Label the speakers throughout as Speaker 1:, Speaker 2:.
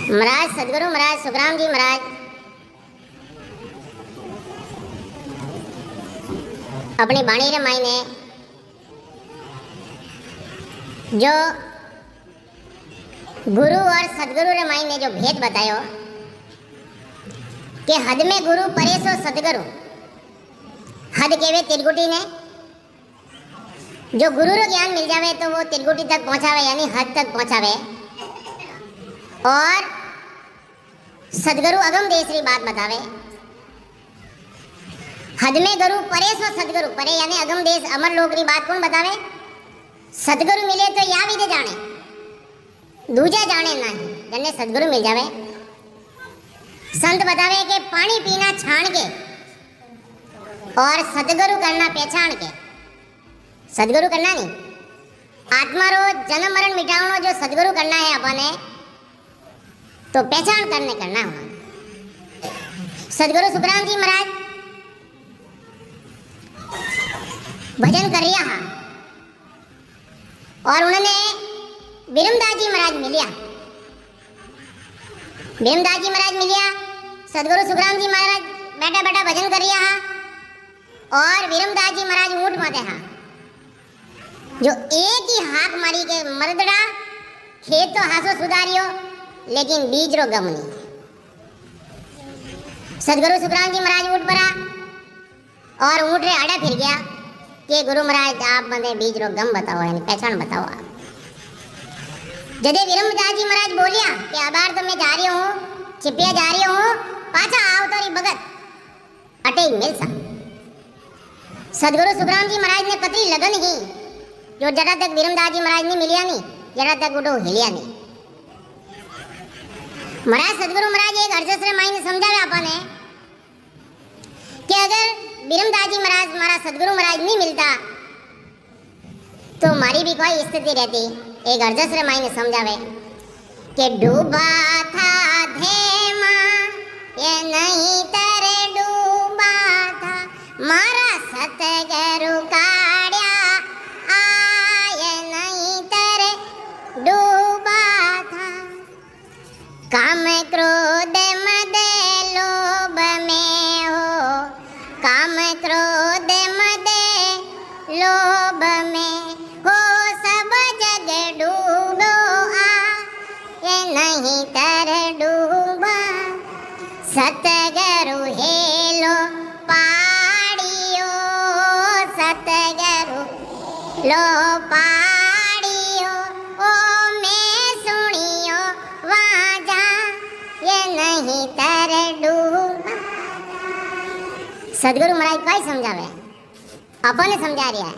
Speaker 1: महाराज सदगुरु महाराज सुखराम जी महाराज अपनी बाणी रे मायने जो गुरु और सदगुरु रे मायने जो भेद बतायो कि हद में गुरु परे सो सदगुरु, हद केवे तिरगुटी ने, जो गुरु रो ज्ञान मिल जावे तो वो तिरगुटी तक पहुंचावे यानी हद तक पहुंचावे, और सदगुरु अगम देश री बात बतावे। हद में गुरु परे सो सदगुरु, परे यानी अगम देश अमर लोक री बात कौन बतावे? सदगुरु मिले तो या विदे जाने, दूजा जाने नहीं, जने सदगुरु मिल जावे। संत बतावे कि पानी पीना छान के और सदगुरु करना पहचान के। सदगुरु करना नहीं, आत्मा रो जन्म मरण मिटावनो जो सदगुरु करना है अपने तो पहचान करने करना है। सदगुरु सुखराम जी महाराज भजन कर रिया हा और उन्होंने बिरमदास जी महाराज मिलिया। बिरमदास जी महाराज मिलिया, सदगुरु सुखराम जी महाराज बैठा बैठा भजन कर रिया हा और बिरमदास जी महाराज ऊँट माते हा, जो एक ही हाथ मारी के मर्दड़ा खेत तो हासो सुधारियो लेकिन बीज रो गम नहीं। सदगुरु सुखराम जी महाराज ऊँट परा और ऊँट रे आड़ा फिर गया कि गुरु महाराज आप मने बीज रो गम बताओ यानी पहचान बताओ आप। जदे विरमदास जी महाराज बोलिया कि अबार तो मैं जा रही हूँ, छिपिया जा रही हूँ, पाछा आओ तो भगत अटे मिल सा। सदगुरु सुखराम जी महाराज ने कतरी लगन ही जो जरा तक विरमदास जी महाराज ने मिलिया नहीं, जरा तक उठो हिलिया नहीं। महाराज सदगुरु महाराज एक अर्जस्त्र मायने समझावे आपने कि अगर विरमदास जी महाराज मारा सदगुरु महाराज नहीं मिलता तो मारी भी कोई स्थिति रहती। एक अर्जस्त्र मायने समझावे कि डूबा था धेमा ये नहीं तेरे डूबा था, मारा सतगुरु काढ़िया आए नहीं तेरे डूबा था। काम क्रोध मद लोभ में हो, काम क्रोध मद लोभ में हो, सब जग डूबो ये नहीं तर डूबा। सतगुरु हेलो पाड़ियो, सतगुरु लो पाड़ियो ओ मैं सुनियो वाजा ये नहीं तर डूबा। सदगुरु महाराज काय समझावे अपने समझा रहा है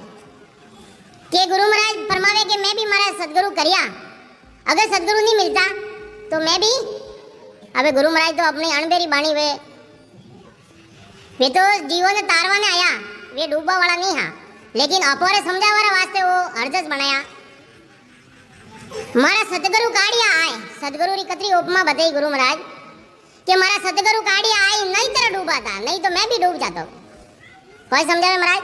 Speaker 1: कि गुरु महाराज फरमावे कि मैं भी मारा सदगुरु करिया, अगर सदगुरु नहीं मिलता तो मैं भी, अबे गुरु महाराज तो अपनी अणबेरी बाणी वे तो जीवों ने तारवा ने आया, वे डूबा वाला नहीं हा, लेकिन अपोरे समझावा वास्ते वो अर्जस बनाया। मारा सदगुरु काढ़िया आए, सदगुरु री कतरी उपमा बताई गुरु महाराज कि मारा सदगुरु काढ़िया आए नहीं तेरा डूबा था, नहीं तो मैं भी डूब जाता। कोई समझावे महाराज?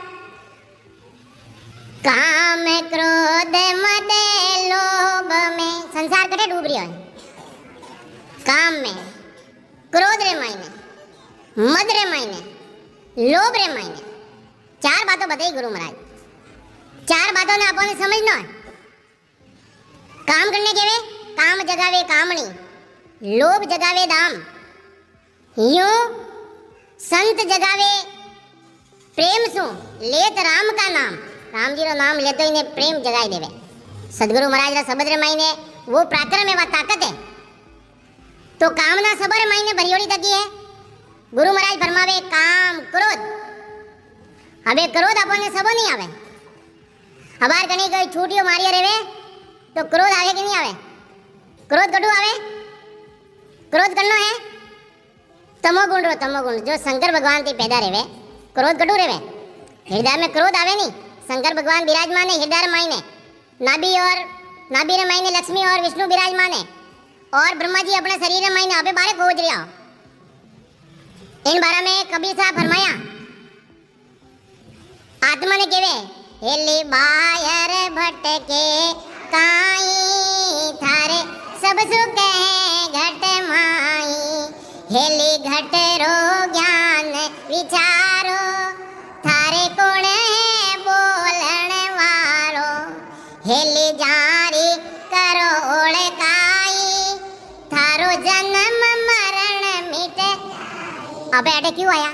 Speaker 1: काम क्रोध मद लोभ में संसार कटे डूब रही है, काम में, क्रोध रे मायने, मद रे मायने, लोभ रे मायने, चार बातों बताई गुरु महाराज। चार बातों ने अपन समझना है। काम करने के वे काम जगावे कामणी, लोभ जगावे दाम, यूं संत जगावे प्रेम सु लेत राम का नाम, राम जी रो नाम लेते ही प्रेम जगाई देवे। सदगुरु महाराज रा शब्द रे मायने वो पराक्रम है, वो ताकत है। तो कामना सबर मायने भरियोड़ी तकी है। गुरु महाराज फरमावे काम क्रोध, अबे क्रोध अपने सब नहीं आवे। हबार कनी कोई छूटियो मारिया रेवे तो क्रोध आवे कि नहीं आवे? क्रोध कटू आवे? क्रोध करनो है तमोगुण रो, तमोगुण जो शंकर भगवान थी पैदा रेवे, क्रोध कटू रेवे, हृदय में क्रोध आवे नहीं। शंकर भगवान विराजमान है हृदय मायने, नाभि रे मायने लक्ष्मी और विष्णु विराजमान है, और ब्रह्मा जी अपने शरीर में मायने अबे बारे खोज रिया। इन बारे में कबीर साहब फरमाया आत्मा ने केवे हेली बायर भटे के काई थारे सब सुख है घट माई हेली घट रो ज्ञान विचारो थारे कोण है बोलण वारो हेली जारी करो ओळखाई थारो जन्म मरण मिटे। अबे अटे क्यों आया?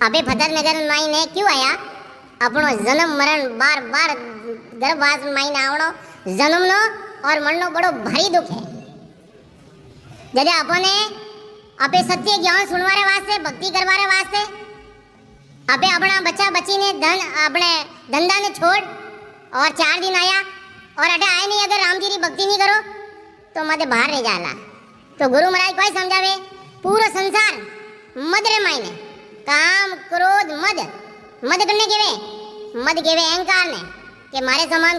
Speaker 1: अबे भद्र नगर माई ने क्यों आया? अपनो जन्म मरण बार बार गर्भवास माई ने आवड़ो जन्म नो और मरण नो बड़ो भारी दुख है। जदे अपने अपे सत्य ज्ञान सुनवारे वास्ते भक्ति करवारे वास्ते अबे अपना बच्चा बच्ची ने धन अपने धंधा ने छोड़ और 4 दिन आया और अटे आए नहीं, अगर राम जी की भक्ति नहीं करो तो मत बाहर रह जाला। तो गुरु महाराज कोई समझावे पूरा संसार मद रे मायने काम क्रोध मद मद करने केवे मद केवे अहंकार ने कि मारे समान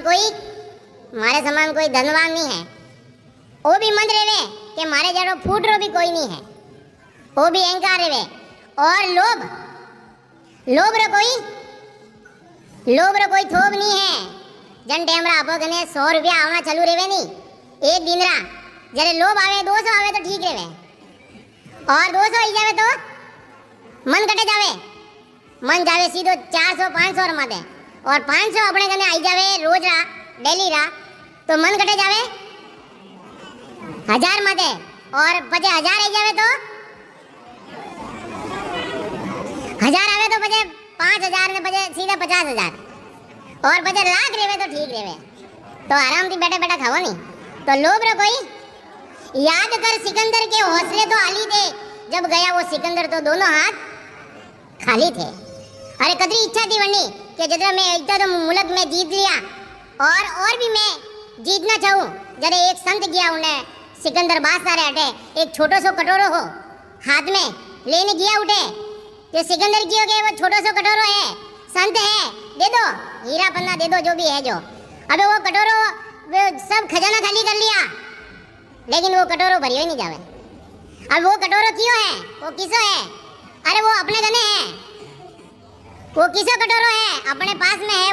Speaker 1: कोई धनवान नहीं है। वो भी मद रेवे कि मारे जड़ो फूट रो भी कोई नहीं है, वो भी अहंकार रेवे। और लोभ रो कोई थोब नहीं है। जन टेमरा आपो कने 100 रुपया आवना चालू रेवे नहीं, एक दिन रा जरे लोभ आवे 200 आवे तो ठीक रेवे, और 200 आई जावे तो मन कटे जावे, मन जावे सीधो 400 500 रमा दे, और 500 अपने कने आई जावे रोज रा डेली रा तो मन कटे जावे 1000 मा दे, और पचे 1000 आई जावे तो 1000 आवे तो पचे 5000 ने पचे सीधा 50000, और पचे लाख रेवे तो ठीक रेवे, तो आराम थी बैठे बैठा खावा नहीं। तो लोभ रो कोई याद कर सिकंदर के हौसले तो आली थे, जब गया वो सिकंदर तो दोनों हाथ खाली थे। अरे कतरी इच्छा थी वरनी कि जरा मैं इतना तो मुल्क में जीत लिया और भी मैं जीतना चाहूँ। जरे एक संत गया उन्हें सिकंदर बादशाह रे हटे एक छोटो सो कटोरो हो हाथ में लेने गया उठे, जो सिकंदर की हो गए वो छोटो सो कटोरो है, संत है, दे दो हीरा पन्ना दे दो जो भी है जो। अबे वो कटोरो वो सब खजाना खाली कर लिया, लेकिन वो कटोरो भरियो ही नहीं जावे। अब वो कटोरो क्यों है, वो किसो है? अरे वो अपने गने है, वो किसो कटोरो है, अपने पास में है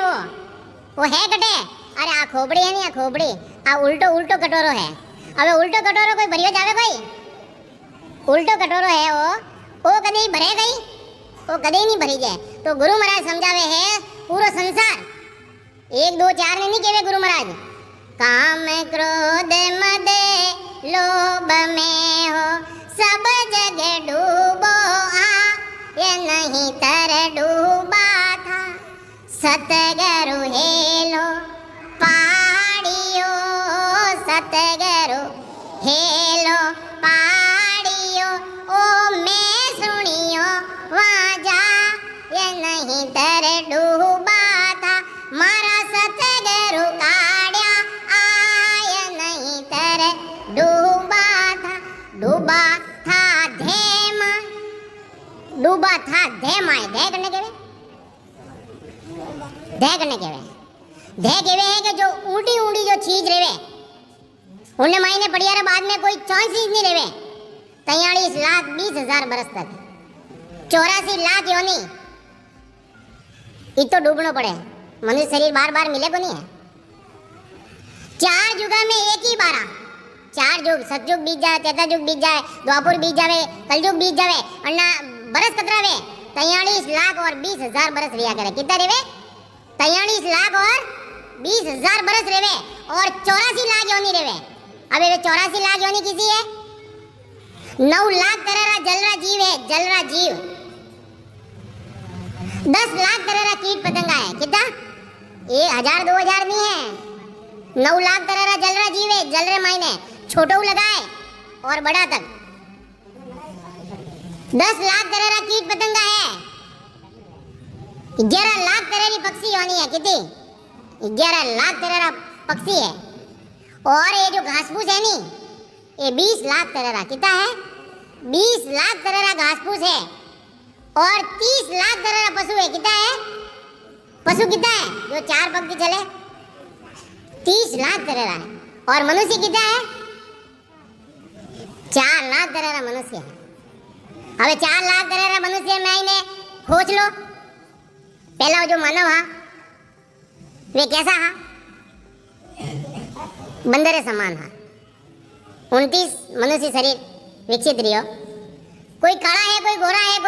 Speaker 1: वो है कटे। अरे आ खोपड़ी है नहीं, आ खोपड़ी आ उल्टो कटोरो है। अबे उल्टो कटोरो कोई भरियो जावे कोई? उल्टो कटोरो है वो कदे ही भरे गई, वो कदे ही नहीं भरी जाए। तो गुरु महाराज समझावे है पूरा संसार 1 2 4 ने नहीं केवे गुरु महाराज, काम क्रोध मद लोभ में हो सब जग डूबो आ, ये नहीं तर डूबा था सतगुरु हेलो पाड़ियो, सतगुरु हेलो पाड़ियो ओ मैं सुनियो वाजा, ये नहीं तर डूबा था मारा सतगुरु काढ़िया आय, नहीं तर डूबा था धेमा, डूबा था धेमाए, धे करने केवे है कि जो ऊंडी जो चीज रेवे उन्हें मायने पड़ियारा बाद में कोई चांसेस नहीं रेवे। 43,20,000 बरस तक 84 लाख योनी इतो डूबनो पड़े, मनुष्य शरीर बार बार मिले को नहीं है। 4 युगा में एक ही बारा, 4 युग सतयुग बीत जाए, त्रेता युग बीत जाए, द्वापर बीत जावे, कलयुग बीत जावे, अन्ना बरस कतरावे 43 लाख और 20,000 बरस रिया करे। कितना रेवे? 43 लाख और 20,000 बरस रेवे, और 84 लाख योनी रेवे। अब ये 84 लाख योनी किसी है? 9 लाख तरह जलरा जीव है, जलरा जीव 10 लाख तरह कीट पतंगा है। कितना? 1000 2000 नहीं है, 9 लाख तरह जलरा जीव है, जलरे मायने छोटो लगाए और बड़ा तक 10 लाख तरह कीट पतंगा है, 11 लाख तरह की पक्षी होनी है। कितनी? 11 लाख तरह पक्षी है, और ये जो घास फूस है नी ये 20 लाख तरह। कितना है? 20 लाख तरह घास फूस है, और 30 लाख तरह पशु है। कितना है? पशु कितना है जो 4 पग चले? 30 लाख तरह है, और मनुष्य कितना है? 4 लाख तरह मनुष्य है। अब 4 लाख तरह मनुष्य में आईने खोज लो, पहला जो मानव हा वे कैसा हा? बंदर समान हा। 29 मनुष्य शरीर विकसित रियो। कोई काला है, कोई गोरा है,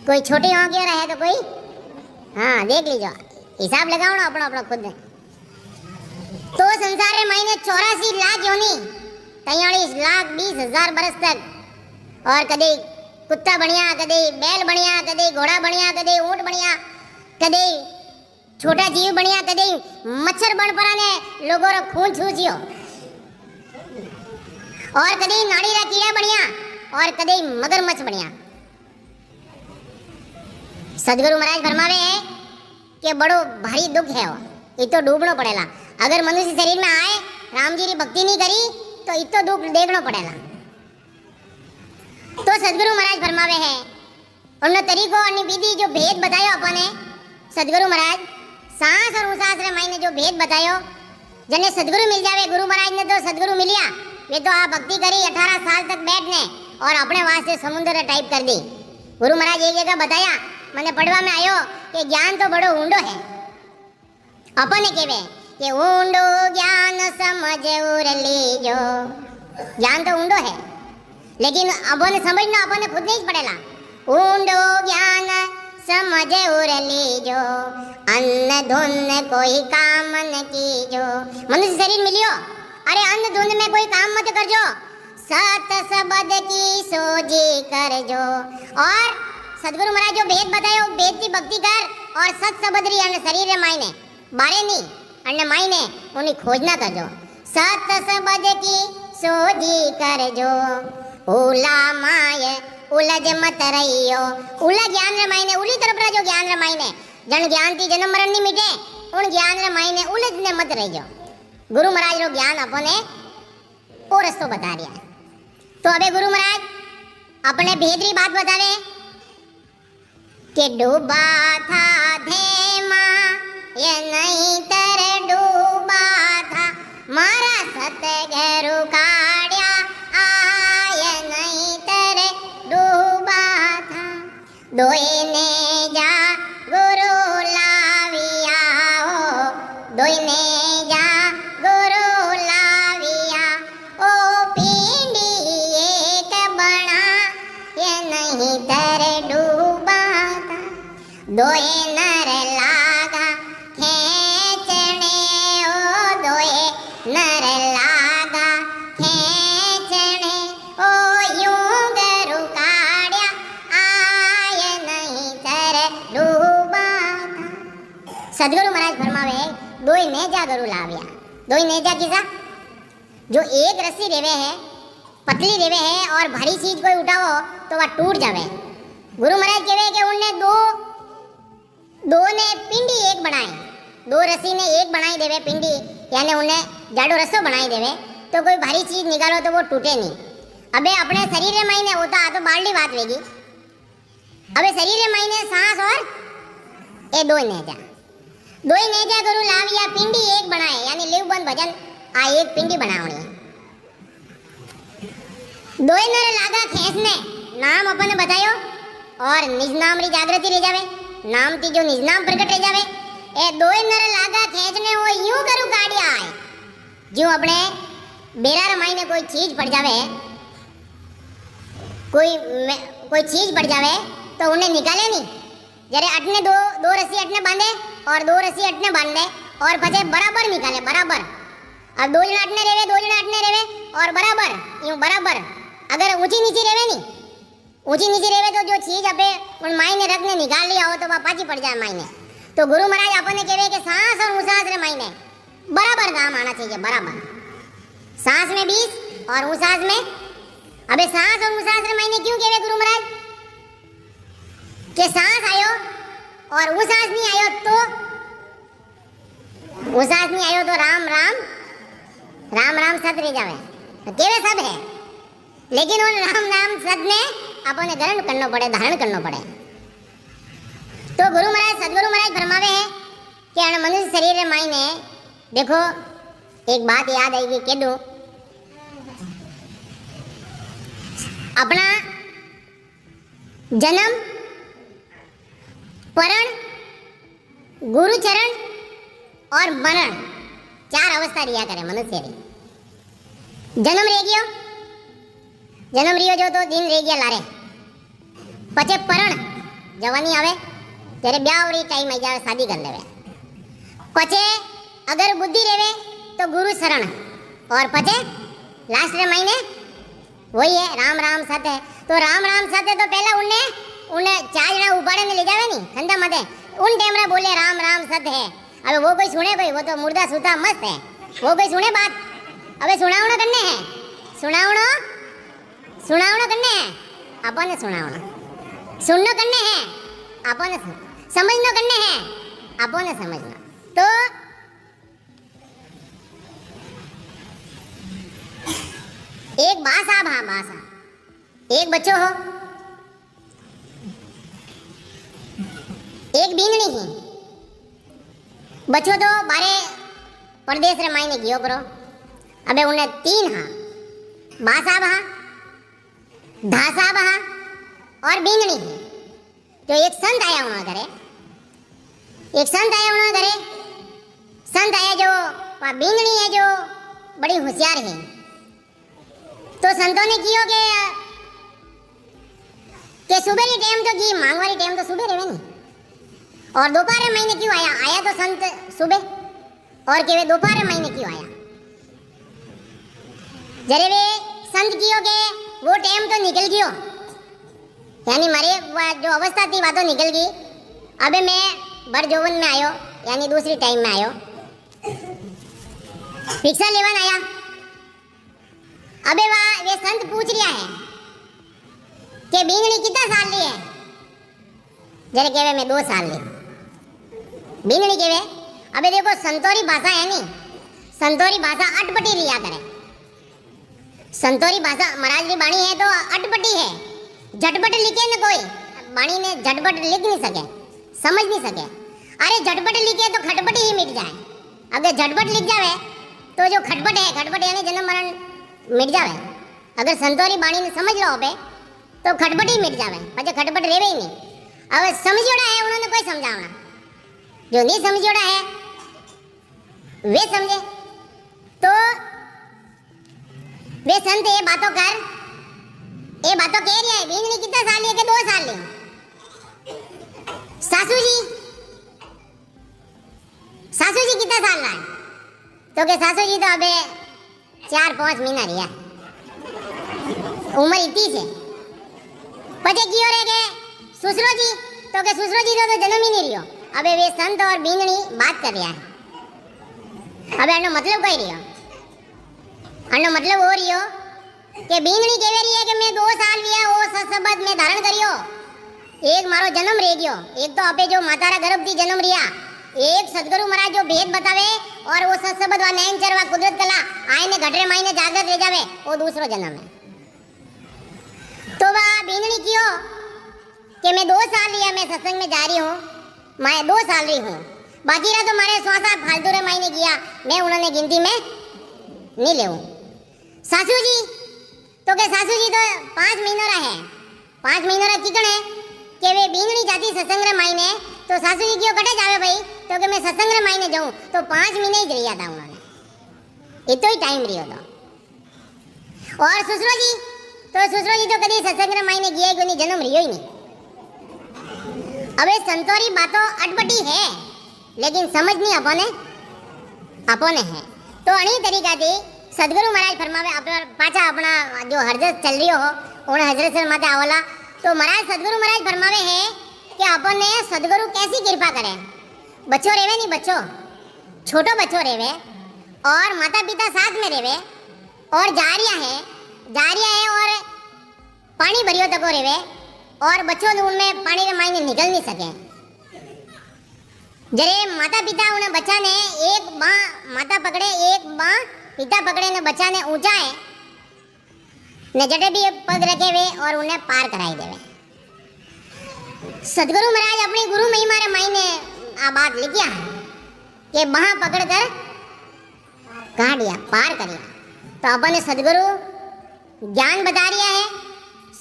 Speaker 1: कोई छोटी आंखें वाला है तो कोई, हाँ देख लीजिए, हिसाब लगाओ ना अपना अपना खुद। तो संसार रे महीने 84 लाख योनि 43 लाख 20,000 बरस तक, और कदे कुत्ता बढ़िया, कदे बैल बढ़िया, कदे घोड़ा बढ़िया, कदे ऊंट बढ़िया, कदे छोटा जीव बढ़िया, कदे मच्छर बन पड़ा ने लोगों रो खून छूचियो, और कदे नाड़ी रा कीड़ा बढ़िया, और कदे मगरमच्छ बढ़िया। सदगुरु महाराज फरमावे है कि बड़ो भारी दुख है वो, इतो डूबनो पड़ेला। अगर मनुष्य शरीर में आए, राम जी की भक्ति नहीं करी तो इतो दुख देखनो पड़ेला। तो सदगुरु महाराज फरमावे है उन तरीको और विधि जो भेद बतायो अपने सदगुरु महाराज, सांस और उसास रे मायने जो भेद बतायो, जने सदगुरु मिल जावे, गुरु महाराज ने तो सदगुरु मिलिया, वे तो आ भक्ति करी 18 साल तक बैठने और अपने वास्ते समुद्र टाइप कर दी। गुरु महाराज एक जगह बताया, मैंने पढ़वा में आयो कि ज्ञान तो बड़ो ऊंडो है। अपने केवे कि ऊंडो ज्ञान समझ उर लीजो, ज्ञान तो ऊंडो है लेकिन अपने समझना अपने खुद नहीं पड़ेला। ऊंडो ज्ञान समझ उर लीजो, अन्न धुन कोई काम न कीजो। मनुष्य शरीर मिलियो, अरे अन्न धुन में कोई काम मत करजो, सत सबद की सोजी करजो। और सदगुरु महाराज जो भेद बतायो, भेद की भक्ति कर और सत सबदरी अन्न शरीर रे मायने बारे नहीं अन्न मायने उन्हें खोजना करजो। सत सबद की सोजी करजो, उला माय उलझ मत रहियो। उला ज्ञान रे मायने उली तरफ रा जो ज्ञान रे मायने जन ज्ञान की जन्म मरण नहीं मिटे, उन ज्ञान रे मायने उलझने मत रहियो। गुरु महाराज रो ज्ञान अपने ओ रस्तो बता रिया है। तो अबे गुरु महाराज अपने भेदरी बात बतावे कि डूबा था धेमा ये नहीं तेरे डूबा था, मारा सतगुरु काढ़िया आय नहीं तेरे डूबा था। दोई ने जा गुरु लाविया हो, दोई ने जा गुरु लाविया, ओ पिंडी एक बना ये नहीं तेरे डूबा था। दोए नर लागा खेचने, ओ दोए नर लागा खेचने, ओ यूं गरु काढ़िया आय नहीं तेरे डूबा था। सदगुरु महाराज फरमावे दोई नेजा गरु लाविया। दोई नेजा किसा? जो एक रस्सी रेवे है, पतली रेवे है और भारी चीज कोई उठाओ तो वह टूट जावे। गुरु महाराज कहे कि उनने दो ने पिंडी एक बनाई, दो रस्सी ने एक बनाई देवे पिंडी, यानी उन्हें जाडो रस्सो बनाई देवे तो कोई भारी चीज निकालो तो वो टूटे नहीं। अबे अपने शरीर रे मायने होता तो बालडी बात वेगी। अबे शरीर रे मायने सांस और ए दोई नेजा गुरु लाविया पिंडी एक बनाए, यानी लिव बंद भजन आ एक पिंडी बनावनी। दोई नर लागा खेसने नाम अपन बतायो और निज नाम री जागृति रह जावे, नाम ती जो निज नाम प्रकट रह जावे। ए दोई नर लागा खेचने वो यूं करू काढ़िया आए, जो अपने बेरा रमाई ने कोई चीज पड़ जावे, कोई चीज पड़ जावे तो उन्हें निकाले नहीं। जरे अटने दो रस्सी अटने बांधे और दो रस्सी अटने बांधे और पछे बराबर निकाले, बराबर। अब दो जना अटने रेवे और बराबर यूं बराबर। अगर ऊंची नीची रेवे नहीं, ऊंची नीची रेवे तो जो चीज अपे उन मायने रखने निकाल लिया हो तो वह पाची पड़ जाए मायने। तो गुरु महाराज अपने कहे कि सांस और उसास रे मायने बराबर काम आना चाहिए, बराबर। सांस में 20 और उसास में, अबे सांस और उसास रे मायने क्यों कहे गुरु महाराज कि सांस आयो और उसास नहीं आयो तो, उसास नहीं आयो तो राम राम राम राम सत रह जावे। तो केवे सब है, लेकिन उन राम नाम सद ने अपने ग्रहण करना पड़े, धारण करना पड़े। तो गुरु महाराज सदगुरु महाराज फरमावे है कि अण मनुष्य शरीर रे मायने देखो एक बात याद आएगी कह दूं, अपना जन्म परण गुरुचरण और मरण 4 अवस्था रिया करे मनुष्य री। जन्म रह गयो, जन्म रियो जो तो दिन रह गया लारे, पछे परण जवानी आवे तेरे ब्यावरी टाइम आई जावे शादी कर लेवे, पछे अगर बुद्धि रेवे तो गुरु शरण, और पछे लास्ट रे महीने वही है राम राम सत है। तो राम राम सत है तो पहला उन्हें 4 जना उबाड़े ने ले जावे नी ठंडा मते उन टेमरा बोले राम राम सत है। अबे वो कोई सुने, कोई वो तो मुर्दा सूता मस्त है, वो कोई सुने बात। अबे सुनावणो करने है, सुनावणो करने है, अपन ने सुनावणो, सुननो करने है, अपन ने समझनो करने है, अपन ने समझना। तो एक भाषा, भाषा एक बच्चो हो, एक बींगणी ही बच्चो तो बारे परदेश रे मायने गयो करो। अबे उन्हें 3 हाँ भाषा बहा, धासा बहा और बींगणी ही। तो एक संत आया उन्होंने घरे, एक संत आया उन्होंने घरे, संत आया जो बींगणी है जो बड़ी होशियार है। तो संतों ने कियो के सुबह की टाइम तो की मांगवारी टाइम तो सुबह रहे नहीं, और दोपहर महीने क्यों आया? आया तो संत सुबह और केवे दोपहर महीने क्यों आया? जरे वे संत कियो के वो टाइम तो निकल गयो, यानी मारे जो अवस्था थी वो तो निकल गई। अबे मैं बड़ जौवन में आयो, यानी दूसरी टाइम में आयो, भिक्षा लेवन आया। अबे वे संत पूछ रिया है कि बींगणी कितना साल ली है? जरे केवे मैं 2 साल ली। बींगणी केवे अबे देखो संतोरी भाषा है नी, संतोरी भाषा अटपटी रिया करे। संतोरी भाषा महाराज की बाणी है तो अटपटी है, झटपट लिखे न कोई बाणी ने झटपट लिख नहीं सके, समझ नहीं सके। अरे झटपट लिखे तो खटपट ही मिट जाए। अगर झटपट लिख जावे तो जो खटपट है, खटपट यानी जन्म मरण मिट जावे। अगर संतोरी बाणी ने समझ लो पे तो खटपट ही मिट जावे, पछे खटपट रेवे ही नहीं। अब समझोड़ा है उन्होंने कोई समझावना, जो नहीं समझोड़ा है वे समझे। तो वे संत ये बातों कह रही है बींगणी कितना साल लिए के 2 साल लिए। सासू जी कितना साल रहा है? तो के सासू जी तो अबे 4-5 महीना रिया, उम्र इतनी से। पचे क्यों रह गए ससुरो जी? तो के ससुरो जी तो जन्म ही नहीं रियो। अबे वे संत और बींगणी बात कर रहा है। अबे आनो मतलब कही रियो, आनो मतलब हो रियो कि बींगणी कह रही है कि मैं 2 साल लिया वो सत्सबद में धारण करियो, एक मारो जन्म रह गयो, एक तो आपे जो मातारा गर्भ थी जन्म रिया, एक सदगुरु महाराज जो भेद बतावे और वो सत्सबद वा नैन चरवा कुदरत कला आईने घटरे माईने जागृत रह जावे, वो दूसरो जन्म है। तो वह बींगणी कियो कि मैं 2 साल लिया, मैं सत्संग में जा रही हूँ, मैं 2 साल रही हूँ, बाकी रहा तो मारे स्वासा फालतू रे मायने किया, मैं उन्होंने गिनती में नहीं ले। सासू जी तो के सासू जी तो 5 महीनों रहे, 5 महीनों रहा चिकन है कि वे बींगणी जाती सत्संग रे मायने। तो सासू जी क्यों कटे जावे भाई? तो कि मैं सत्संग रे मायने जाऊँ, तो 5 महीने ही रिया था उन्होंने, इतो ही टाइम रियो था। और ससुरो जी तो कभी सत्संग रे मायने गए क्यों नहीं, जन्म रियो ही नहीं। अबे संतोरी बातों अटपटी है लेकिन समझ नहीं अपने है। तो अणी तरीका थी सदगुरु महाराज फरमावे पाछा अपना जो हरजत चल रही हो उन्हें हजरत सर माते आवला। तो महाराज सदगुरु महाराज फरमावे है कि अपन ने सदगुरु कैसी कृपा करे। बच्चों रेवे नहीं, बच्चों छोटो बच्चों रेवे और माता पिता साथ में रेवे और जारिया है और पानी भरियो तको रेवे और बच्चों उनमें पानी के मायने निकल नहीं सके। जरे माता पिता उन्हें बच्चा ने एक बाँ माता पकड़े, एक बाँ पिता पकड़े ने बच्चा ने ऊंचाए ने जटे भी पग रखे वे और उन्हें पार कराई देवे। सदगुरु महाराज अपनी गुरु महिमा रे मायने आ बात लिखिया कि बाँ पकड़ कर काढ़िया पार करिया। तो अपन ने सदगुरु ज्ञान बता रिया है,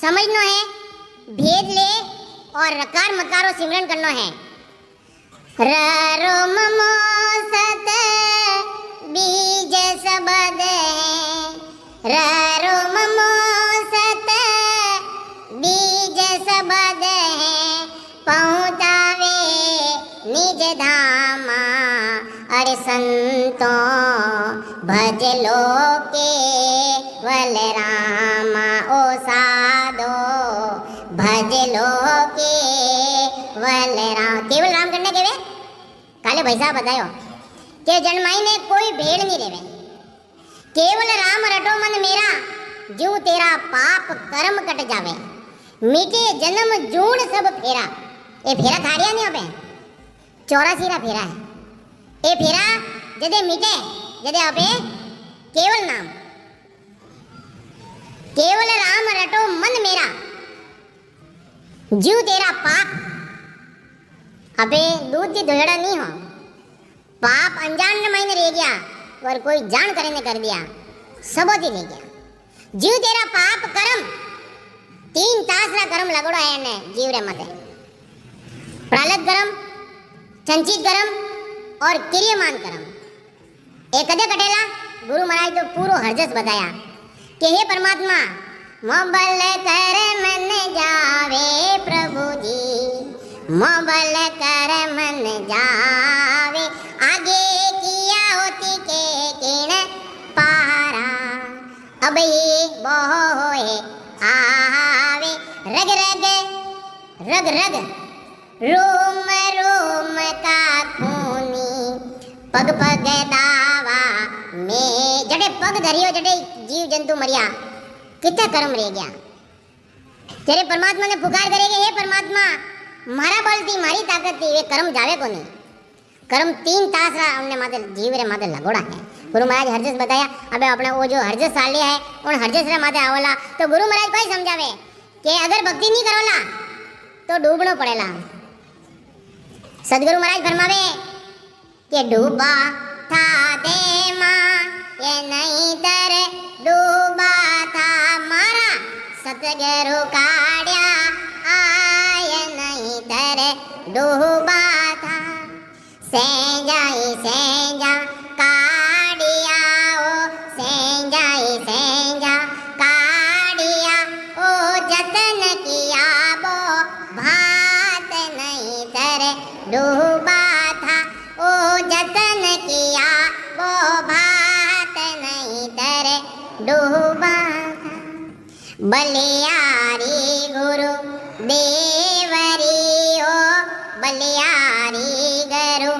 Speaker 1: समझनो है, भेद ले और रकार मकारो सिमरन करनो है। रो ममो सत बीज सबद है, रो ममो सत बीज सबद है, पहुँचावे निज धामा अरे संतो भज लो केवल रामा ओ साधो भज लो केवल राम। केवल राम करने केवे काले भाई साहब बतायो के जन्माई ने कोई भेड़ नहीं रेवे, केवल राम रटो मन मेरा जू तेरा पाप कर्म कट जावे, मीठे जन्म जूण सब फेरा। ए फेरा थारिया नहीं अबे 84 रा फेरा है, ए फेरा जदे मीठे जदे अबे केवल नाम, केवल राम रटो मन मेरा जीव तेरा पाप। अबे दूध की दोहड़ा नहीं हो, पाप अनजान ने मायने रह गया और कोई जान करे ने कर दिया, सबोधी रह गया। जीव तेरा पाप कर्म 3 तासरा कर्म लगड़ो है ने जीव रे मते, प्रालत कर्म, संचित कर्म और क्रियमान कर्म। एक कदे कटेला गुरु महाराज तो पूरो हरजस बताया कि हे परमात्मा मोबल कर मन जावे प्रभु जी, मोबल कर मन जावे, आगे किया होती के किण पारा, अब ये बोए आवे, रग रग रग रग रोम रोम का खूनी, पग पग दावा में जड़े पग धरियो जड़े जीव जंतु मरिया, कितना कर्म रह गया। तेरे परमात्मा ने पुकार करेगे हे परमात्मा मारा बल थी मारी ताकत थी वे कर्म जावे को नहीं, कर्म 3 तासरा हमने माते जीव रे माते लगोड़ा है। गुरु महाराज हरजस बताया अबे अपने वो जो हरजस साल लिया है उन हरजस रे माते आवला तो गुरु महाराज कोई समझावे कि अगर भक्ति नहीं करोला तो डूबनो पड़ेला। सदगुरु महाराज फरमावे कि डूबा था दे मां ये नहीं तर डूबा था मारा, सतगुरु काढ़िया आय नहीं तर डूबा था, सेंजा काढ़िया ओ सेंजा काढ़िया ओ जतन किया वो भात नहीं तर डूबा था, ओ जतन किया वो भात नहीं तर डूबा था। बलियारी गुरु देवरी ओ बलियारी गुरु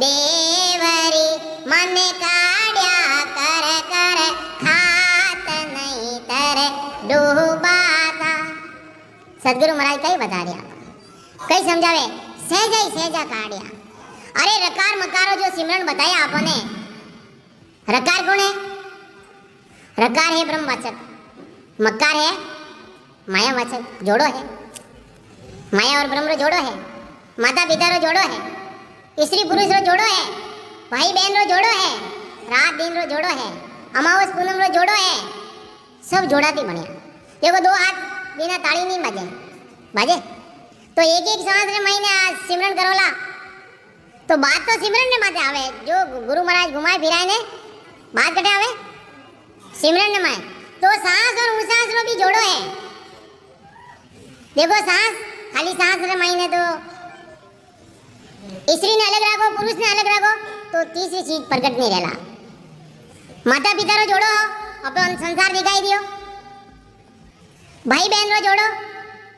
Speaker 1: देवरी, मन काढ़िया कर कर खात नहीं तर डूबा था। सदगुरु महाराज कई बता रहा कई समझावे सहजा काढ़िया। अरे रकार मकारो जो सिमरन बताया आपने, रकार कौन है? रकार है ब्रह्मवाचक, मकार है मायावाचक, जोड़ो है, माया और ब्रह्म रो जोड़ो है, माता पिता रो जोड़ो है, स्त्री पुरुष रो जोड़ो है, भाई बहन रो जोड़ो है, रात दिन रो जोड़ो है, अमावस पूनम रो जोड़ो है, सब जोड़ाती बढ़िया। देखो 2 हाथ बिना ताड़ी नहीं बाजे तो एक सांस रे महीने सिमरन करोला तो बात तो सिमरन ने माते आवे, जो गुरु महाराज घुमाए फिराए ने बात कटे आवे सिमरन ने माए। तो सांस और उसास रो भी जोड़ो है। देखो सांस खाली सांस रे महीने तो स्त्री ने अलग रखो पुरुष ने अलग रखो तो तीसरी चीज प्रकट नहीं रहला। माता पिता रो जोड़ो अपन संसार दिखाई दियो, भाई बहन रो जोड़ो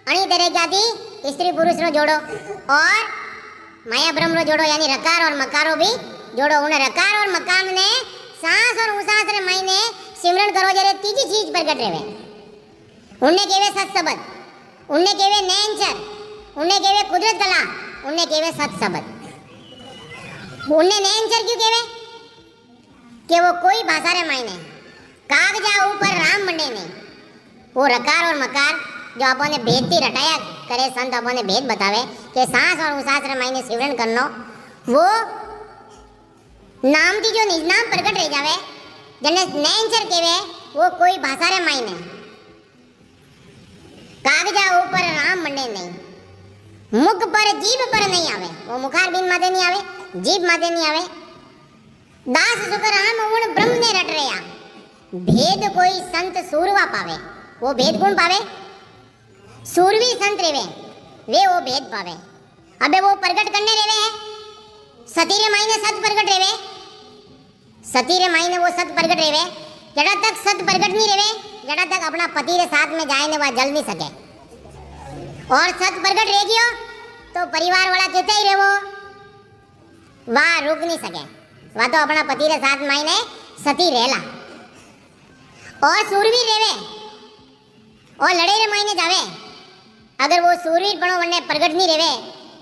Speaker 1: अणी तरह जाति स्त्री पुरुष रो जोड़ो और माया ब्रह्म रो जोड़ो यानी रकार और मकारो भी जोड़ो। उन्हें रकार और मकान ने सांस और उसास रे महीने सिमरन करो जरे तीजी चीज प्रकट रहे। उन्हें केवे सत शब्द, उन्हें केवे नैनचर, उन्हें केवे कुदरत कला, उन्हें केवे सत शब्द। उन्हें नैनचर क्यों केवे कि वो कोई भाषा रे मायने कागजा ऊपर राम बने नहीं। वो रकार और मकार जो अपने भेद थी रटाया करे संत अपने भेद बतावे कि सांस और उसास रे मायने सिमरन करनो वो नाम की जो निज नाम प्रकट रह जावे जने नैनचर केवे वो कोई भाषा रे मायने कागजा ऊपर राम बने नहीं। मुख पर जीभ पर नहीं आवे, वो मुखार बिन माते नहीं आवे, जीभ माते नहीं आवे। दास सुकर आम उण ब्रह्म ने रट रया, भेद कोई संत सूरवा पावे, वो भेद कौन पावे? सूरवी संत रेवे, वे वो भेद पावे। अबे वो प्रगट करने रेवे है, सतीरे मायने सत प्रगट रेवे, सतीरे मायने वो सत प्रगट रेवे। जड़ा तक सत प्रगट नहीं रेवे, जड़ा तक अपना पति रे साथ में जाए ने वह जल नहीं सके। और सत प्रगट रह गयो तो परिवार वाला कहते ही रेवो, वह रुक नहीं सके, वह तो अपना पति रे साथ मायने सती रहेला। और सूरवीर रेवे और लड़े रे मायने जावे। अगर वो सूरवीर पण वने प्रगट नहीं रेवे,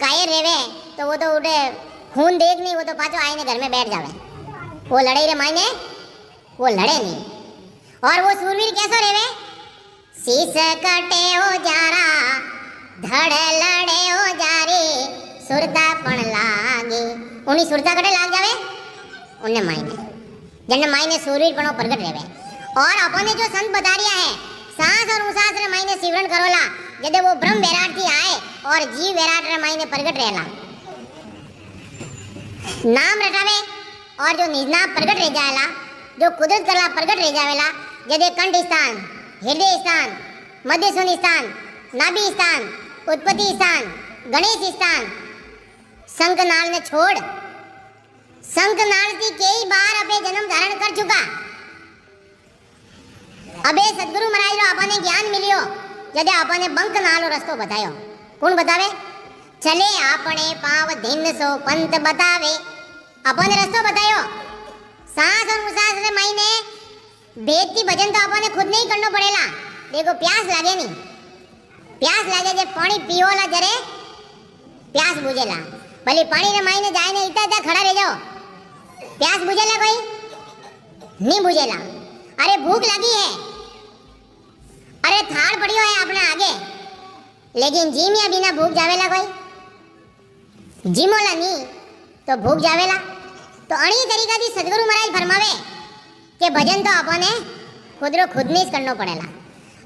Speaker 1: कायर रेवे, तो वो तो उठे खून देख नहीं, वो तो पाछो आईने घर में बैठ जावे। वो लड़े रे मायने वो लड़े नहीं। और वो सूरवीर कैसो रेवे? शीस कटे हो जारा, धड़ लड़े हो जारे, सुरता पण लागे। उन्हीं सुरता कटे लाग जावे उन्हें मायने, जन्ने मायने सूरवीर पण प्रगट रेवे। और अपने जो संत बता रिया है, सांस और उसास रे मायने सिमरन करोला, जदे वो ब्रह्म विराट थी आए और जीव विराट रे मायने प्रगट रहेला। नाम रटावे और जो निज नाम प्रगट रह जाएला, जो कुदरत करला प्रगट रह जावेला। जदे कंठ स्थान, हृदय स्थान, मध्य सूनि स्थान, नाभि स्थान, उत्पत्ति स्थान, गणेश स्थान, शंखनाल ने छोड़, शंखनाल थी कई बार अपने जन्म धारण कर चुका। अबे सदगुरु महाराज रो आपने ज्ञान मिलियो, जदे आपने बंक नालो रस्तो बतायो। कौन बतावे? चले आपने पाव दिन सो पंत बतावे, अपने रस्तो बतायो। सांस और उसास रे मायने भेदती भजन तो अपने खुद नहीं करना पड़ेला। देखो प्यास लागे नहीं, प्यास लागे जे पानी पीओला जरे प्यास बुझेला, भले पानी रे मायने जाए ने इता इता खड़ा रह जाओ, प्यास बुझेला कोई नहीं बुझेला। अरे भूख लगी है, अरे थाल पड़ियो है अपने आगे, लेकिन जीमिया बिना भूख जावेला कोई? जीमोला नहीं तो भूख जावेला। तो अणी तरीका थी सदगुरु महाराज फरमावे कि भजन तो अपने खुद रो खुद नहीं करनो पड़ेला।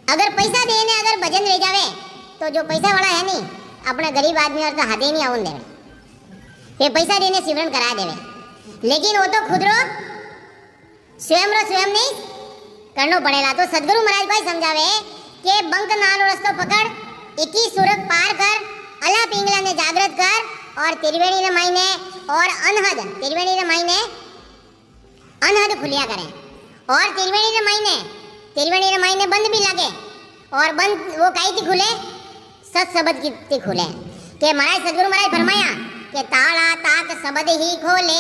Speaker 1: अगर पैसा देने अगर भजन रह जावे तो जो पैसा वाला है नहीं, अपने गरीब आदमी और तो हाथे नहीं आवन देवे, ये पैसा देने सिमरन करा देवे, लेकिन वो तो खुद रो स्वयं नहीं करनो पड़ेला। तो सदगुरु महाराज भाई समझावे कि बंक नालो रस्तो पकड़, 21 सुरग पार कर, अला पिंगला ने जागृत कर, और त्रिवेणी रे मायने और अनहद, त्रिवेणी रे मायने अनहद खुलिया करें। और त्रिवेणी रे मायने बंद भी लगे, और बंद वो काई थी खुले? सत शब्द की खुले। के महाराज सदगुरु महाराज फरमाया कि ताला ताक शब्द ही खोले।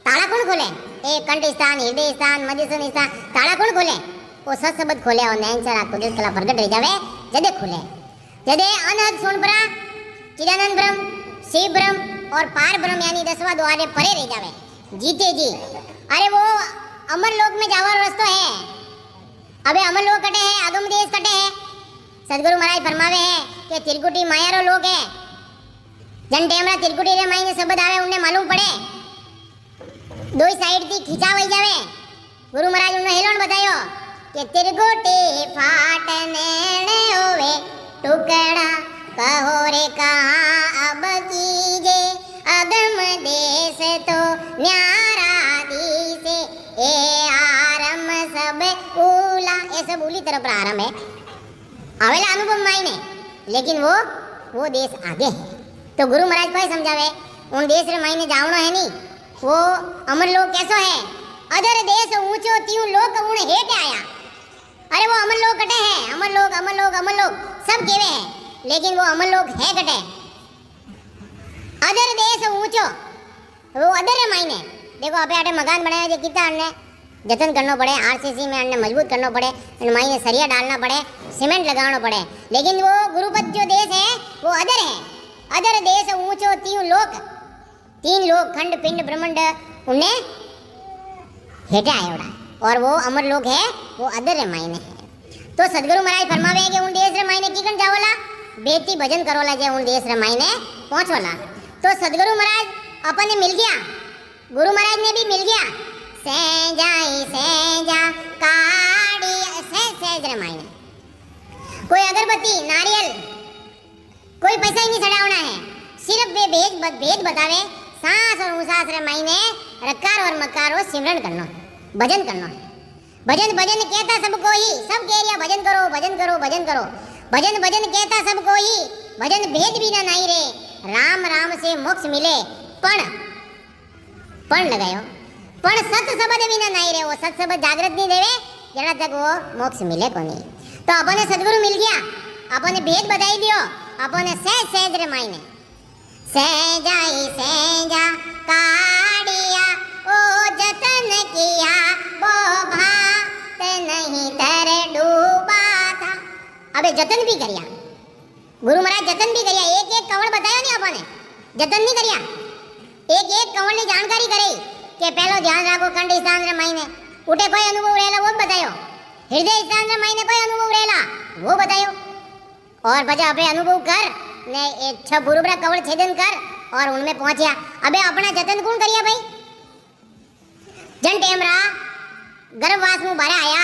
Speaker 1: ताला कौन खोले? एक कंठ स्थान, हृदय स्थान, मध्य सूनि स्थान, ताला कौन खोले? वो सत शब्द खोले और नैन चला कुदरत कला प्रगट रह जावे जदे खुले। जदे अनहद सोनपरा, चिदानंद ब्रह्म, शिव ब्रह्म और पार ब्रह्म यानी 10वां द्वारे परे रह जावे जीते जी। अरे वो अमर लोक में जावा रास्ता है। अबे अमर लोक कटे है, आगम देश कटे है। सदगुरु महाराज फरमावे है कि त्रिकुटी माया रो लोक है। जन टेमरा त्रिकुटी रे मायने शब्द आवे उन्हें मालूम पड़े, दो साइड थी खिंचा वही जावे। गुरु महाराज उन्हें हेलोन बतायो कि त्रिकुटी फाटने होवे टुकड़ा, कहो रे कहाँ अब कीजे, अगम देश तो न्यारा दिसे, ए आरम सब उला। ये सब उली तरफ आरम है, आवेला अनुभव मायने, लेकिन वो देश आगे है। तो गुरु महाराज भाई समझावे उन देश रे मायने जावनो है नहीं, वो अमर लोक कैसो है? अदर देश ऊंचो त्यों लोक उण हेठ आया। अरे वो अमर लोक कटे है, अमर लोक सब केवे है, लेकिन वो अमर लोक है कटे। अदर देश ऊंचो, वो अदर रे मायने देखो आपे आटे मकान बनाया जो कितना अन्ने जतन करना पड़े, आरसीसी में अन्ने मजबूत करना पड़े, मायने सरिया डालना पड़े, सीमेंट लगाना पड़े, लेकिन वो गुरुपद जो देश है वो अदर है। अदर देश ऊंचो तीन लोक खंड पिंड ब्रह्मांड उन्हें हेठे आयोड़ा, और वो अमर लोक है वो अदर रे मायने है। तो सदगुरु महाराज फरमावे कि उन देश रे मायने कीकन जावला? बेटी भजन करोला जे उन देश रे मायने पहुंचोला। तो सदगुरु महाराज अपने मिल गया, गुरु महाराज ने भी मिल गया। सेजा काड़ी सहज रे मायने कोई अगरबत्ती नारियल कोई पैसा ही नहीं चढ़ावना है, सिर्फ वे भेद बतावे, सांस और उसास रे मायने रकार और मकार और सिमरन करना, भजन करना है। भजन भजन कहता सबको ही, सब कह रिया भजन करो भजन करो भजन करो, भजन भजन कहता सबको ही, भजन भेद भी ना नहीं रे, राम राम से मोक्ष मिले, पण लगायो, पण सत शब्द भी ना नहीं रे, वो सत शब्द जागृत नहीं देवे जड़ा तक वो मोक्ष मिले को नहीं। तो अपने सदगुरु मिल गया, अपने भेद बताई दियो, अपने सहज सहज रे मायने सहजाई सहजा काढ़िया ओ जतन किया वो भात नहीं तर डूबा था। अबे जतन भी करिया, गुरु महाराज जतन भी करिया, एक एक कवड़ बताया नहीं अपने, जतन नहीं करिया, एक एक कवड़ ने जानकारी करे कि पहलो ध्यान राखो कंठ स्थान रे मायने, उठे कोई अनुभव रहेला वो बतायो, हृदय स्थान रे मायने कोई अनुभव रहेला वो बतायो, और बजा अबे अनुभव कर ने एक छ बुरुबरा कवड़ छेदन कर और उनमें पहुंचिया। अबे अपना जतन कौन करिया भाई, जन टेमरा गर्भवास में बारे आया,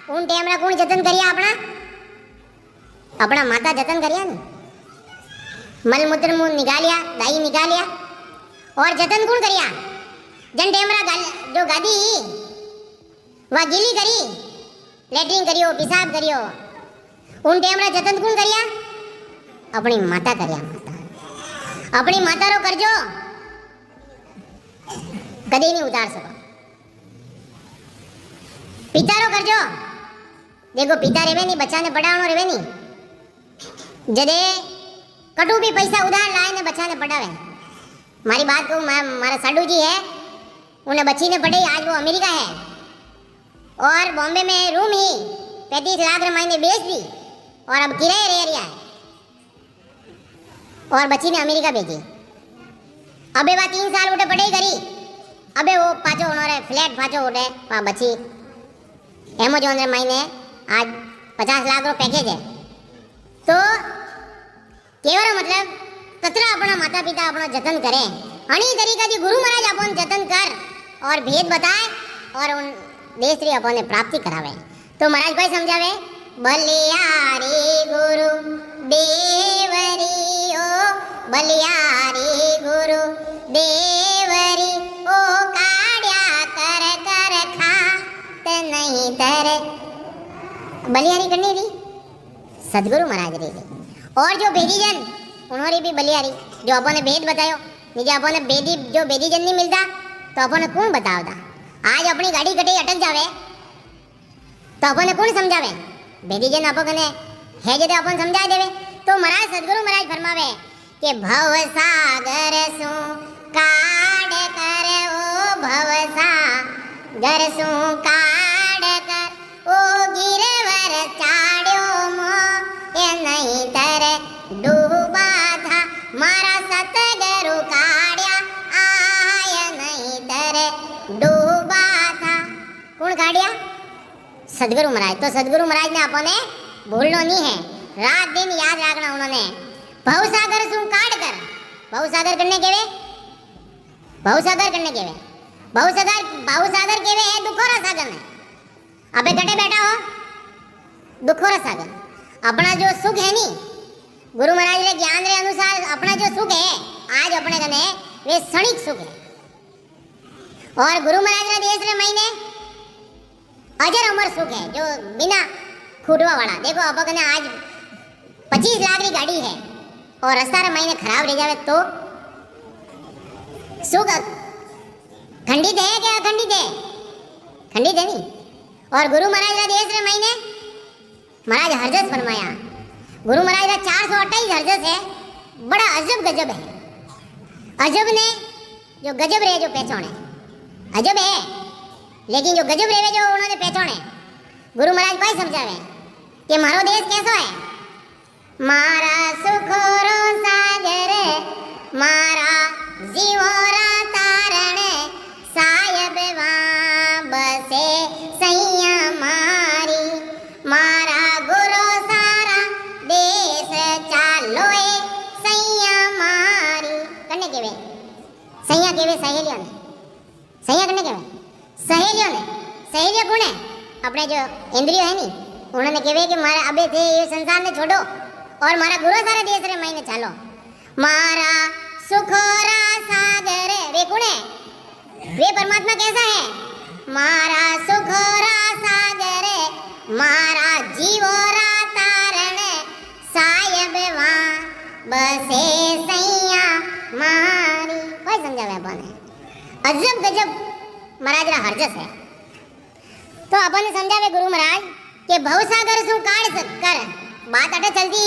Speaker 1: उन टेमरा कौन जतन करिया, अपना माता जतन करिया ने, मल मूत्र मुंह निकालिया, दाई निकालिया, और जतन कौन करिया, जन टेमरा जो गादी वह गीली करी, लेटरिंग करियो, पेशाब करियो, उन टेमरा जतन कौन करिया, अपनी माता करिया, माता अपनी माता रो करजो कदी नहीं उतार सको, पिता रो करजो, देखो पिता रेवे नहीं, बच्चा ने पढ़ावनो रेवे नहीं, जदे कटु भी पैसा उधार लाए ने बच्चा ने पढ़ावे। मारी बात कहूँ, मारा साडू जी है, उन्हें बच्ची ने पढ़ाई, आज वो अमेरिका है और बॉम्बे में रूम ही 35 लाख महीने बेच दी और अब किराए रह रहा है, और बच्ची ने अमेरिका भेजी। अबे वह 3 साल उठे पढ़ाई करी, अबे वो पाचो उन्होंने फ्लैट पाचो उठे वहाँ बच्ची एमेजॉन रे महीने आज 50 लाख रो पैकेज है। तो केवल मतलब तत्र अपना माता पिता अपना जतन करें, अणी तरीका जी गुरु महाराज अपन जतन कर और भेद बताए और उन देश री अपन ने प्राप्ति करावे। तो महाराज कोई समझावे, बलियारी गुरु देवरी ओ बलियारी गुरु देवरी ओ काढ़्या कर कर खात नहीं तर। बलियारी करनी थी सदगुरु महाराज री, और जो बेदीजन उन्होंने भी बलियारी, जो अपन ने भेद बतायो, निजे अपन ने बेदी जो बेदीजन नहीं मिलता तो अपन कौन बतावता। आज अपनी गाड़ी कटे अटक जावे तो अपन कौन समझावे, बेदीजन अपन है जदे अपन समझा देवे। तो महाराज सदगुरु महाराज फरमावे कि भव सागर सु काढ़ कर ओ भव सागर सु काढ़ कर ओ गिरवर चाड्यो मो ये नहीं तर डूबा था, मारा सतगुरु काढ़्या आय नहीं तर डूबा था। कौन काढ़्या? सदगुरु महाराज। तो सदगुरु महाराज ने अपने भूलना नहीं है, रात दिन याद रखना उन्होंने। भवसागर सु काढ़ कर, भवसागर करने के वे, भवसागर करने के वे, भवसागर के वे है दुखोरा सागर में। अबे कटे बैठा हो दुखोरा सागर, अपना जो सुख है नी गुरु महाराज के ज्ञान रे अनुसार अपना जो सुख है आज अपने कने वे क्षणिक सुख है, और गुरु महाराज रे देश रे महीने अजर अमर सुख है जो बिना खूटवा वाला। देखो अब कने आज 25 लाख की गाड़ी है और रास्ता रे महीने खराब रह जावे तो सुख खंडित है क्या? अखंडित है? खंडित है नहीं। और गुरु महाराज रे देश रे महीने महाराज हरजस फरमाया, गुरु महाराज का 428 हरजस है, बड़ा अजब गजब है। अजब ने जो गजब रहे जो पहचाने अजब है, लेकिन जो गजब रहे जो उन्होंने पहचाने। गुरु महाराज कोई समझावे कि मारो देश कैसो है, मारा सुखोरो सागर मारा जीवोरा तारण सायब वहाँ बसे सैया मारी, मारा गुरु सारा देश चालोए सैया मारी। करने के वे सैया के वे सहेलियों ने, सैया करने के वे सहेलियों ने, सहेलियों कौन है? अपने जो इंद्रिय है नी उन्होंने कहे कि मारा अबे थे ये संसार में छोड़ो और मारा गुरु सारा देश रे मायने चालो मारा सुखोरा सागर वे कौन है वे परमात्मा कैसा है मारा सुखोरा सागर मारा जीवोरा तारण साहेब वहाँ बसे सैया मारी कोई समझावे अपन अजब गजब महाराज रा हरजस है तो अपन समझावे गुरु महाराज के भवसागर सु काढ़ कर बात अटे चलती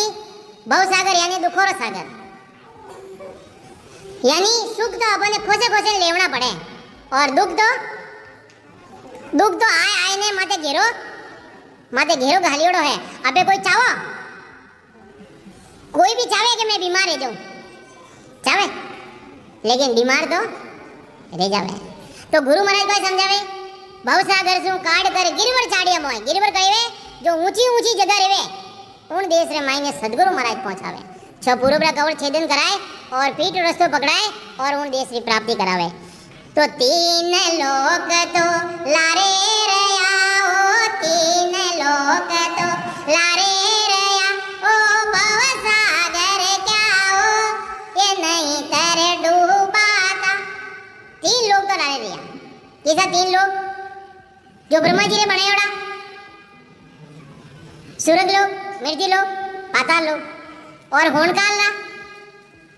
Speaker 1: भवसागर यानी दुखोरो सागर यानी सुख तो अपन खोसे खोसे लेवना पड़े और दुख तो आए आए ने माते घेरो घालियोड़ो है अबे कोई चाहो कोई भी चाहे कि मैं बीमार रह जाऊं चाहे लेकिन बीमार तो रह जावे तो गुरु महाराज को समझावे भवसागर सु काढ़ कर गिरवर चाड़िया मोय गिरवर कहवे जो ऊंची ऊंची जगह रहवे उन देश रे मायने सदगुरु महाराज पहुंचावे छ पूर्व रा कवड़ छेदन कराए और पीठ रस्तो पकड़ाए और उन देश की प्राप्ति करावे तो तीन लोक तो लारे रया ओ तीन लोक तो लारे रया ओ भवसागर क्या हो ये नहीं तर डूबाता तीन लोग तो लारे रया कैसा तीन लोग जो ब्रह्मा जी ने बनायोड़ा सूरज लोग मृत्यु लोग पाताल लोग और होनकाल ला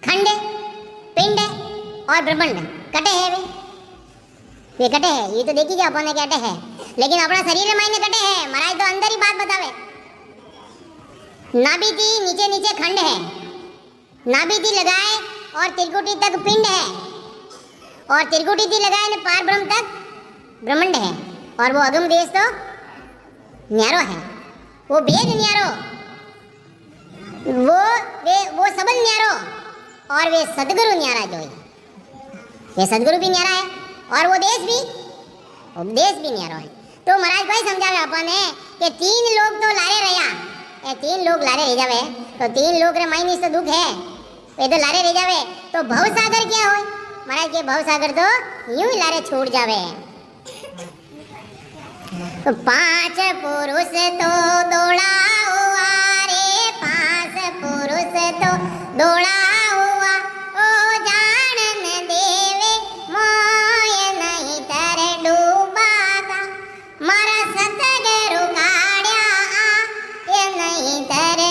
Speaker 1: खंड पिंड और ब्रह्मांड कटे है वे कटे है ये तो देखी जा अपन कटे है लेकिन अपना शरीर में मायने कटे है महाराज तो अंदर ही बात बतावे नाभि थी नीचे नीचे खंड है नाभि थी लगाए और त्रिकुटी तक पिंड है और त्रिकुटी थी लगाए ने पार ब्रह्म तक ब्रह्मांड है और वो अगम देश तो न्यारो है वो भेद न्यारो वो सबल न्यारो और वे सदगुरु न्यारा जो है वे सदगुरु भी न्यारा है और वो देश भी न्यारो है तो महाराज भाई समझावे अपन है कि तीन लोग तो लारे रहा ये तीन लोग लारे रह जावे तो तीन लोग रे मायने तो दुख है वे तो लारे रह जावे तो भवसागर क्या हो महाराज के भवसागर तो यूं ही लारे छूट जावे तो पांच पुरुष तो दौड़ा हुआ रे पांच पुरुष तो दौड़ा हुआ ओ जान देवे मोय नहीं तर डूबाता मारा सतगुरु काढ़्या ये नहीं तर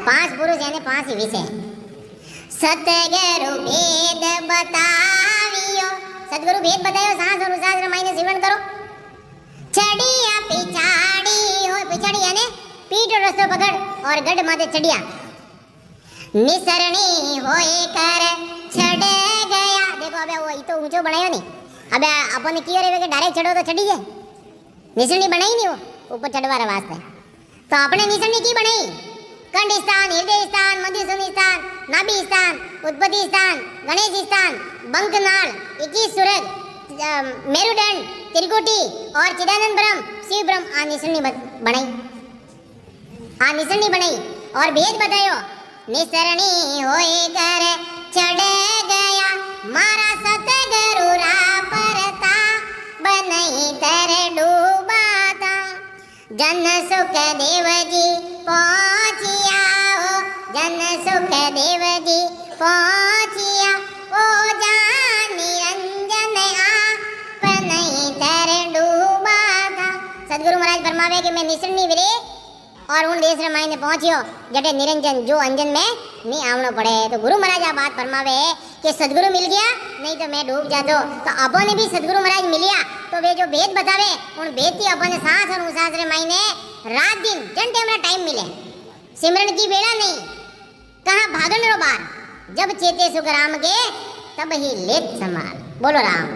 Speaker 1: पांच पुरुष यानी पांच ही विषय सतगुरु भेद बतावियो सतगुरु भेद बतायो सांस और उसास मायने सेवन करो चढ़िया पिछाड़ी हो पिछाड़ी यानी पीठ रस्तो पकड़ और गढ़ माथे चढ़िया निसरणी होए कर चढ़ गया देखो अबे वो तो ऊंचो बनायो नहीं अबे अपन कियो रे के डायरेक्ट चढ़ो तो चढ़ी जाए निसरणी बनाई नहीं वो ऊपर चढ़वारा वास्ते तो अपने निसरणी की बनाई कंठ स्थान हृदय स्थान मधुसूदन स्थान नाभि स्थान उत्पत्ति स्थान गणेश स्थान बंकनाल 21 सूरज मेरुदंड त्रिकुटी और चिदानंद ब्रह्म शिव ब्रह्म आ निसरणी बनाई और भेद बतायो निसरणी होए कर चढ़ गया मारा सतगुरु रा परता बनई तर डूबाता जन सुख देव जी पहुंचिया हो जन सुख देव जी पहुंचिया ओ जान निरंजन आप नहीं तर डूबाता सदगुरु महाराज फरमावे कि मैं निसरणी विरे और उन देश रे मायने पहुंचियो जटे निरंजन जो अंजन में नहीं आवनो पड़े तो गुरु महाराज आ बात फरमावे कि सदगुरु मिल गया नहीं तो मैं डूब जातो तो अपन भी सदगुरु महाराज मिलिया तो वे जो भेद बतावे उन भेद की अपन सांस और उसास रे मायने रात दिन जन टाइम टाइम मिले सिमरन की बेड़ा नहीं कहाँ भागन रो बार जब चेते सुख राम के तब ही लेत समार बोलो राम।